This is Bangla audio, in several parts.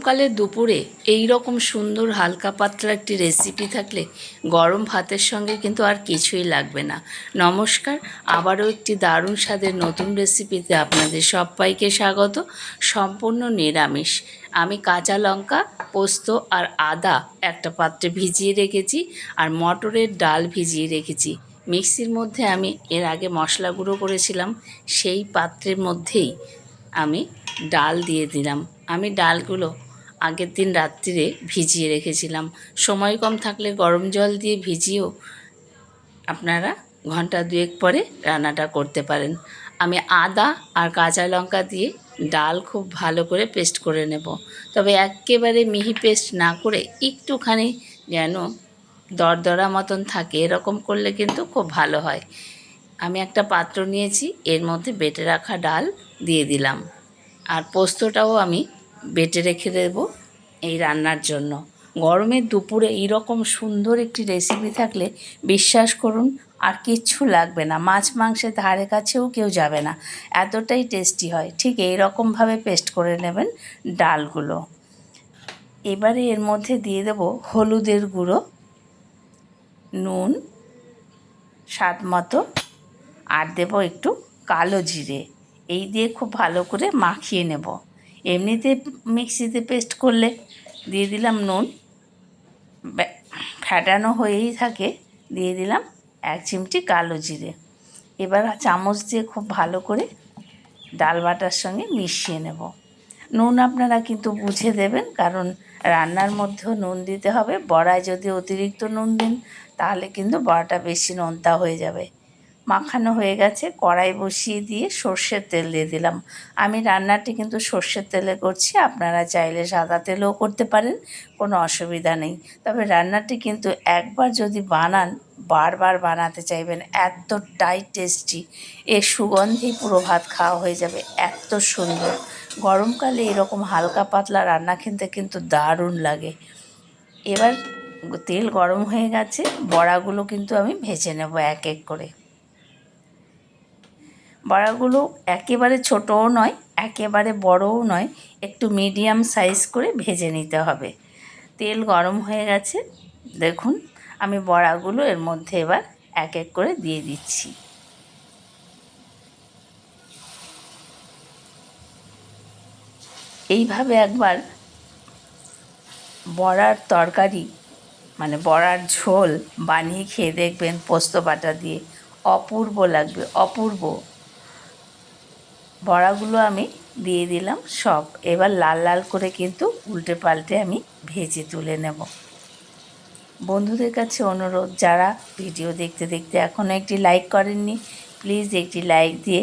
গরমকালে দুপুরে এই রকম সুন্দর হালকা পাতলা একটি রেসিপি থাকলে গরম ভাতের সঙ্গে কিন্তু আর কিছুই লাগবে না। নমস্কার, আবারও একটি দারুণ স্বাদের নতুন রেসিপিতে আপনাদের সবাইকে স্বাগত। সম্পূর্ণ নিরামিষ। আমি কাঁচা লঙ্কা, পোস্ত আর আদা একটা পাত্রে ভিজিয়ে রেখেছি, আর মটরের ডাল ভিজিয়ে রেখেছি। মিক্সির মধ্যে আমি এর আগে মশলা গুঁড়ো করেছিলাম, সেই পাত্রের মধ্যেই আমি ডাল দিয়ে দিলাম। আমি ডালগুলো আগের দিন রাত্রিরে ভিজিয়ে রেখেছিলাম। সময় কম থাকলে গরম জল দিয়ে ভিজিয়েও আপনারা ঘন্টা দুয়েক পরে রান্নাটা করতে পারেন। আমি আদা আর কাঁচা লঙ্কা দিয়ে ডাল খুব ভালো করে পেস্ট করে নেব, তবে একেবারে মিহি পেস্ট না করে একটুখানি যেন দরদরা মতন থাকে, এরকম করলে কিন্তু খুব ভালো হয়। আমি একটা পাত্র নিয়েছি, এর মধ্যে বেটে রাখা ডাল দিয়ে দিলাম, আর পোস্তটাও আমি বেটে রেখে দেব এই রান্নার জন্য। গরমের দুপুরে এইরকম সুন্দর একটি রেসিপি থাকলে বিশ্বাস করুন আর কিচ্ছু লাগবে না, মাছ মাংসের ধারে কাছেও কেউ যাবে না, এতটাই টেস্টি হয়। ঠিক এই রকমভাবে পেস্ট করে নেবেন ডালগুলো। এবারে এর মধ্যে দিয়ে দেব হলুদের গুঁড়ো, নুন স্বাদ মতো, আর দেব একটু কালো জিরে। এই দিয়ে খুব ভালো করে মাখিয়ে নেব। এমনিতে মিক্সিতে পেস্ট করলে দিয়ে দিলাম নুন, ফ্যাটানো হয়েই থাকে, দিয়ে দিলাম 1 চিমটি কালো জিরে। এবার চামচ দিয়ে খুব ভালো করে ডাল বাটার সঙ্গে মিশিয়ে নেব। নুন আপনারা কিন্তু বুঝে দেবেন, কারণ রান্নার মধ্যেও নুন দিতে হবে। বড়ায় যদি অতিরিক্ত নুন দিন তাহলে কিন্তু বড়াটা বেশি নোনতা হয়ে যাবে। মাখানো হয়ে গেছে, কড়াই বসিয়ে দিয়ে সর্ষের তেল দিয়ে দিলাম। আমি রান্নাটি কিন্তু সর্ষের তেলে করছি, আপনারা চাইলে সাদা তেলেও করতে পারেন, কোনো অসুবিধা নেই। তবে রান্নাটি কিন্তু একবার যদি বানান বারবার বানাতে চাইবেন, এতটাই টেস্টি। এর সুগন্ধেই পুরো ভাত খাওয়া হয়ে যাবে, এত সুন্দর। গরমকালে এরকম হালকা পাতলা রান্না খেতে কিন্তু দারুণ লাগে। এবার তেল গরম হয়ে গেছে, বড়াগুলো কিন্তু আমি ভেজে নেব এক এক করে। বড়াগুলো একেবারে ছোটও নয়, একেবারে বড়ও নয়, একটু মিডিয়াম সাইজ করে ভেজে নিতে হবে। তেল গরম হয়ে গেছে, দেখুন আমি বড়াগুলো এর মধ্যে এবার এক এক করে দিয়ে দিচ্ছি। এইভাবে একবার বড়ার তরকারি মানে বড়ার ঝোল বানিয়ে খেয়ে দেখবেন পোস্ত বাটা দিয়ে, অপূর্ব লাগবে, অপূর্ব। বড়াগুলো আমি দিয়ে দিলাম সব। এবার লাল লাল করে কিন্তু উল্টে পাল্টে আমি ভেজে তুলে নেব। বন্ধুদের কাছে অনুরোধ, যারা ভিডিও দেখতে দেখতে এখনও একটি লাইক করেননি, প্লিজ একটি লাইক দিয়ে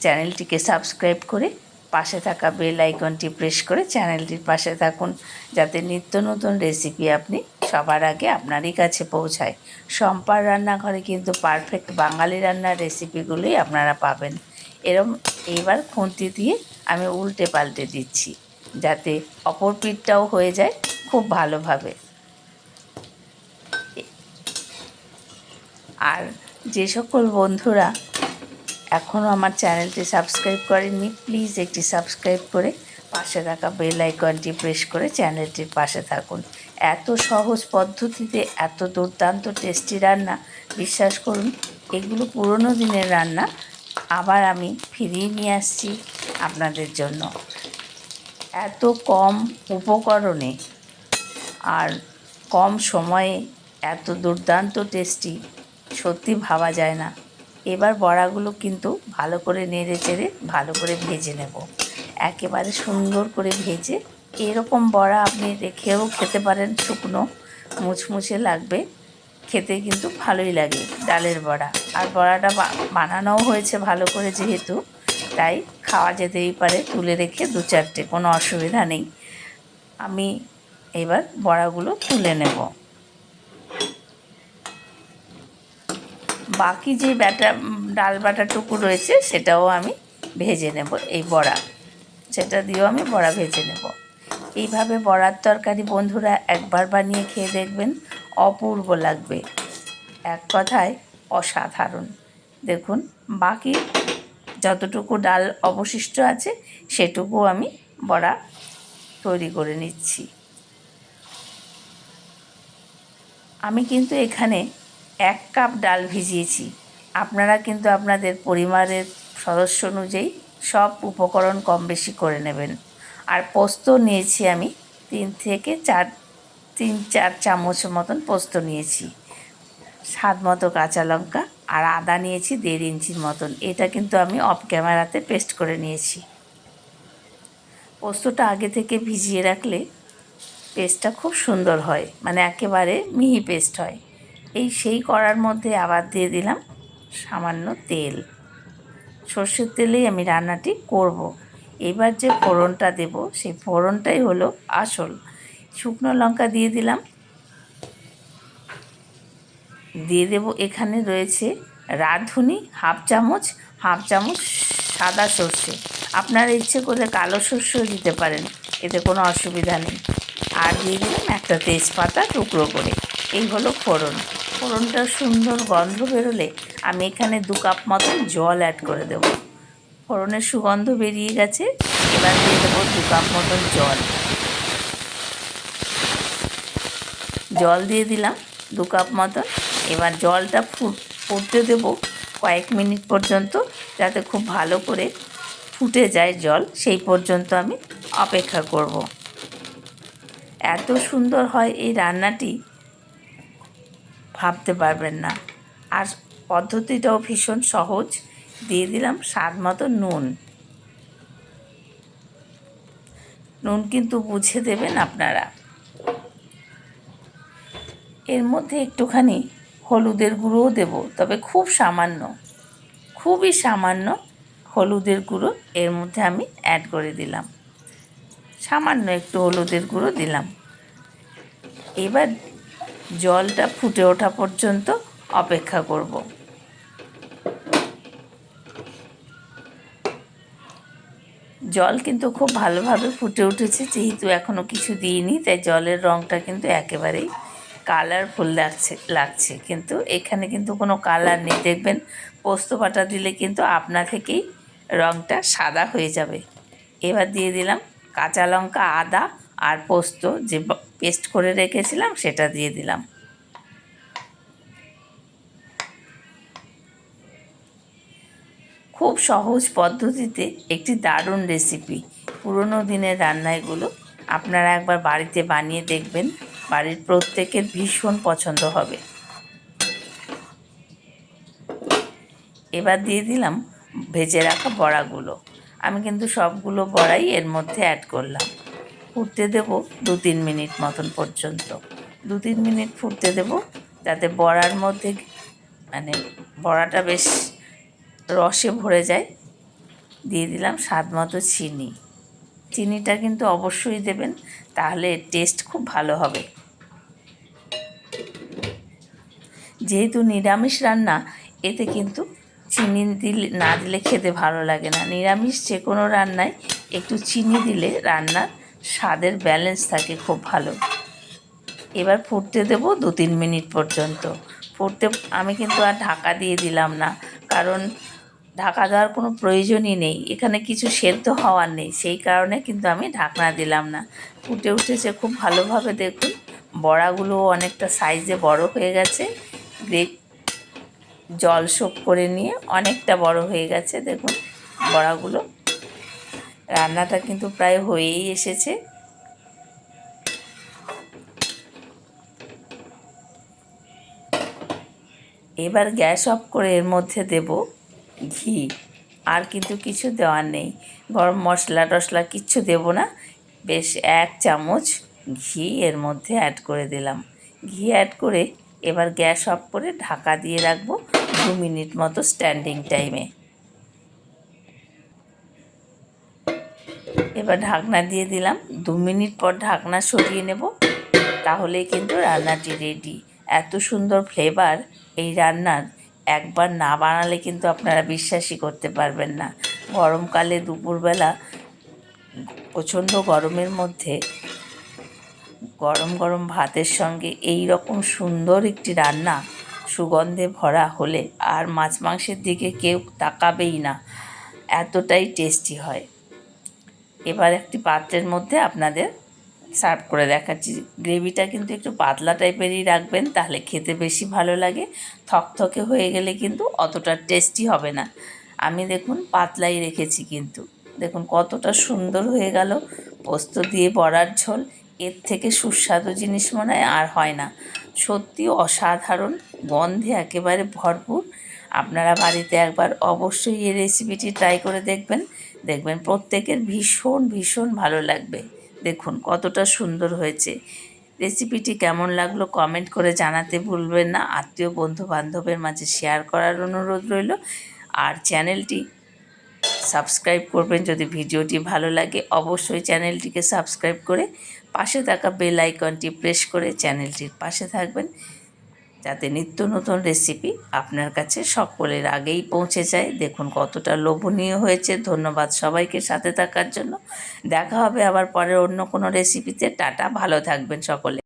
চ্যানেলটিকে সাবস্ক্রাইব করে পাশে থাকা বেল আইকনটি প্রেস করে চ্যানেলটির পাশে থাকুন, যাতে নিত্য নতুন রেসিপি আপনি সবার আগে আপনারই কাছে পৌঁছায়। শম্পার রান্নাঘরে কিন্তু পারফেক্ট বাঙালি রান্নার রেসিপিগুলোই আপনারা পাবেন। এইবার খুন্তি দিয়ে আমি উল্টে পাল্টে দিচ্ছি, যাতে অপর পিঠটাও হয়ে যায় খুব ভালোভাবে। আর যে সকল বন্ধুরা এখনও আমার চ্যানেলটি সাবস্ক্রাইব করেননি, প্লিজ একটি সাবস্ক্রাইব করে পাশে থাকা বেল আইকনটি প্রেস করে চ্যানেলটির পাশে থাকুন। এত সহজ পদ্ধতিতে এত দুর্দান্ত টেস্টি রান্না, বিশ্বাস করুন এগুলো পুরনো দিনের রান্না আবার আমি ফিরিয়ে নিয়ে আসছি আপনাদের জন্য। এত কম উপকরণে আর কম সময়ে এত দুর্দান্ত টেস্টি সত্যি ভাবা যায় না। এবার বড়াগুলো কিন্তু ভালো করে নেড়ে চেড়ে ভালো করে ভেজে নেব, একেবারে সুন্দর করে ভেজে। এরকম বড়া আপনি রেখেও খেতে পারেন, শুকনো মুচমুচে লাগবে, খেতে কিন্তু ভালোই লাগে ডালের বড়া। আর বড়াটা বানানোও হয়েছে ভালো করে যেহেতু, তাই খাওয়া যেতেই পারে তুলে রেখে 2-4টে, কোনো অসুবিধা নেই। আমি এবার বড়াগুলো তুলে নেব। বাকি যে ডাল বাটাটুকু রয়েছে সেটাও আমি ভেজে নেব, এই বড়া সেটা দিয়েও আমি বড়া ভেজে নেব। এইভাবে বড়ার তরকারি বন্ধুরা একবার বানিয়ে খেয়ে দেখবেন, অপূর্ব লাগবে, এক কথায় অসাধারণ। দেখুন বাকি যতটুকু ডাল অবশিষ্ট আছে সেটুকু আমি বড়া তৈরি করে নিচ্ছি। আমি কিন্তু এখানে 1 কাপ ডাল ভিজিয়েছি। আপনারা কিন্তু আপনাদের পরিবারের সদস্য অনুযায়ী সব উপকরণ কম বেশি করে নেবেন। আর পোস্ত নিয়েছি আমি 3-4 চামচ মতন পোস্ত নিয়েছি। স্বাদ মতো কাঁচা লঙ্কা আর আদা নিয়েছি 1.5 ইঞ্চির মতন। এটা কিন্তু আমি অফ ক্যামেরাতে পেস্ট করে নিয়েছি। পোস্তটা আগে থেকে ভিজিয়ে রাখলে পেস্টটা খুব সুন্দর হয়, মানে একেবারে মিহি পেস্ট হয়। সেই কড়ার মধ্যে আবার দিয়ে দিলাম সামান্য তেল। সর্ষের তেলেই আমি রান্নাটি করব। এবার যে ফোড়নটা দেব সেই ফোড়নটাই হলো আসল। শুকনো লঙ্কা দিয়ে দিলাম, দিয়ে দেব এখানে রয়েছে রাঁধুনি হাফ চামচ সাদা সর্ষে। আপনারা ইচ্ছে করে কালো সর্ষেও দিতে পারেন, এতে কোনো অসুবিধা নেই। আর দিয়ে দিলাম একটা তেজপাতা টুকরো করে। এই হলো ফোড়ন। ফোড়নটা সুন্দর গন্ধ বেরোলে আমি এখানে 2 কাপ মতন জল অ্যাড করে দেব। ফোড়নের সুগন্ধ বেরিয়ে গেছে, এবার দিয়ে দেবো 2 কাপ মতন জল দিয়ে দিলাম 2 কাপ মতন। এবার জলটা ফুটতে দেবো কয়েক মিনিট পর্যন্ত, যাতে খুব ভালো করে ফুটে যায় জল, সেই পর্যন্ত আমি অপেক্ষা করব। এত সুন্দর হয় এই রান্নাটি, ভাবতে পারবেন না। আর পদ্ধতিটাও ভীষণ সহজ। দিয়ে দিলাম স্বাদ মতো নুন কিন্তু বুঝে দেবেন আপনারা। এর মধ্যে একটুখানি হলুদের গুঁড়োও দেব, তবে খুব সামান্য, খুবই সামান্য হলুদের গুঁড়ো এর মধ্যে আমি অ্যাড করে দিলাম। সামান্য একটু হলুদের গুঁড়ো দিলাম। এবার জলটা ফুটে ওঠা পর্যন্ত অপেক্ষা করব। জল কিন্তু খুব ভালোভাবে ফুটে উঠেছে, যেহেতু এখনও কিছু দিইনি, তাই জলের রঙটা কিন্তু একেবারেই কালারফুল লাগছে। কিন্তু এখানে কিন্তু কোনো কালার নেই, দেখবেন পোস্ত বাটা দিলে কিন্তু আপনা থেকেই রঙটা সাদা হয়ে যাবে। এবার দিয়ে দিলাম কাঁচা লঙ্কা, আদা আর পোস্ত যে পেস্ট করে রেখেছিলাম সেটা দিয়ে দিলাম। খুব সহজ পদ্ধতিতে একটি দারুণ রেসিপি। পুরনো দিনের রান্না এগুলো, আপনারা একবার বাড়িতে বানিয়ে দেখবেন, বাড়ির প্রত্যেকের ভীষণ পছন্দ হবে। এবার দিয়ে দিলাম ভেজে রাখা বড়াগুলো। আমি কিন্তু সবগুলো বড়াই এর মধ্যে অ্যাড করলাম। ফুটতে দেব 2-3 মিনিট মতন পর্যন্ত। 2-3 মিনিট ফুটতে দেব, যাতে বড়ার মধ্যে মানে বড়াটা বেশ রসে ভরে যায়। দিয়ে দিলাম স্বাদ মতো চিনি। চিনিটা কিন্তু অবশ্যই দেবেন, তাহলে টেস্ট খুব ভালো হবে। যেহেতু নিরামিষ রান্না, এতে কিন্তু চিনি না দিলে খেতে ভালো লাগে না। নিরামিষ যে কোনো রান্নায় একটু চিনি দিলে রান্নার স্বাদের ব্যালেন্স থাকে খুব ভালো। এবার ফুটতে দেবো 2-3 মিনিট পর্যন্ত। আমি কিন্তু আর ঢাকা দিয়ে দিলাম না, কারণ ঢাকা দেওয়ার কোনো প্রয়োজনই নেই, এখানে কিছু সেদ্ধ হওয়ার নেই, সেই কারণে কিন্তু আমি ঢাকনা দিলাম না। ফুটে উঠেছে খুব ভালোভাবে, দেখুন বড়াগুলো অনেকটা সাইজে বড় হয়ে গেছে, জল শোপ করে নিয়ে অনেকটা বড় হয়ে গেছে। দেখুন বড়াগুলো, রান্নাটা কিন্তু প্রায় হয়েই এসেছে। এবার গ্যাস অফ করে এর মধ্যে দেব ঘি। আর কিন্তু কিছু দেওয়ার নেই, গরম মশলা টশলা কিচ্ছু দেব না। বেশ 1 চামচ ঘি এর মধ্যে অ্যাড করে দিলাম। ঘি অ্যাড করে এবার গ্যাস অফ করে ঢাকা দিয়ে রাখবো 2 মিনিট মতো স্ট্যান্ডিং টাইমে। এবার ঢাকনা দিয়ে দিলাম, 2 মিনিট পর ঢাকনা সরিয়ে নেব, তাহলেই কিন্তু রান্নাটি রেডি। এত সুন্দর ফ্লেভার এই রান্নার, একবার না বানালে কিন্তু আপনারা বিশ্বাসই করতে পারবেন না। গরমকালে দুপুরবেলা প্রচণ্ড গরমের মধ্যে গরম গরম ভাতের সঙ্গে এই রকম সুন্দর একটি রান্না সুগন্ধে ভরা হলে আর মাছ মাংসের দিকে কেউ তাকাবেই না, এতটাই টেস্টি হয়। এবার একটি পাত্রের মধ্যে আপনাদের সার্ভ করে দেখাচ্ছি। গ্রেভিটা কিন্তু একটু পাতলা টাইপেরই রাখবেন, তাহলে খেতে বেশি ভালো লাগে। থকথকে হয়ে গেলে কিন্তু অতটা টেস্টি হবে না। আমি দেখুন পাতলাই রেখেছি, কিন্তু দেখুন কতটা সুন্দর হয়ে গেল। পোস্ত দিয়ে বড়ার ঝোল, এর থেকে সুস্বাদু জিনিস মনে হয় আর হয় না। সত্যি অসাধারণ, গন্ধে একেবারে ভরপুর। আপনারা বাড়িতে একবার অবশ্যই এই রেসিপিটি ট্রাই করে দেখবেন, দেখবেন প্রত্যেকের ভীষণ ভীষণ ভালো লাগবে। দেখুন কতটা সুন্দর হয়েছে। রেসিপিটি কেমন লাগলো কমেন্ট করে জানাতে ভুলবেন না। আত্মীয় বন্ধু বান্ধবের মাঝে শেয়ার করার অনুরোধ রইল। আর চ্যানেলটি সাবস্ক্রাইব করবেন। যদি ভিডিওটি ভালো লাগে অবশ্যই চ্যানেলটিকে সাবস্ক্রাইব করে পাশে থাকা বেল আইকনটি প্রেস করে চ্যানেলটির পাশে থাকবেন, যাতে নিত্য নতুন রেসিপি আপনার কাছে সকলের আগেই পৌঁছে যায়। দেখুন কতটা লোভনীয় হয়েছে। ধন্যবাদ সবাইকে সাথে থাকার জন্য। দেখা হবে আবার পরে অন্য কোনো রেসিপিতে। টাটা, ভালো থাকবেন সকলে।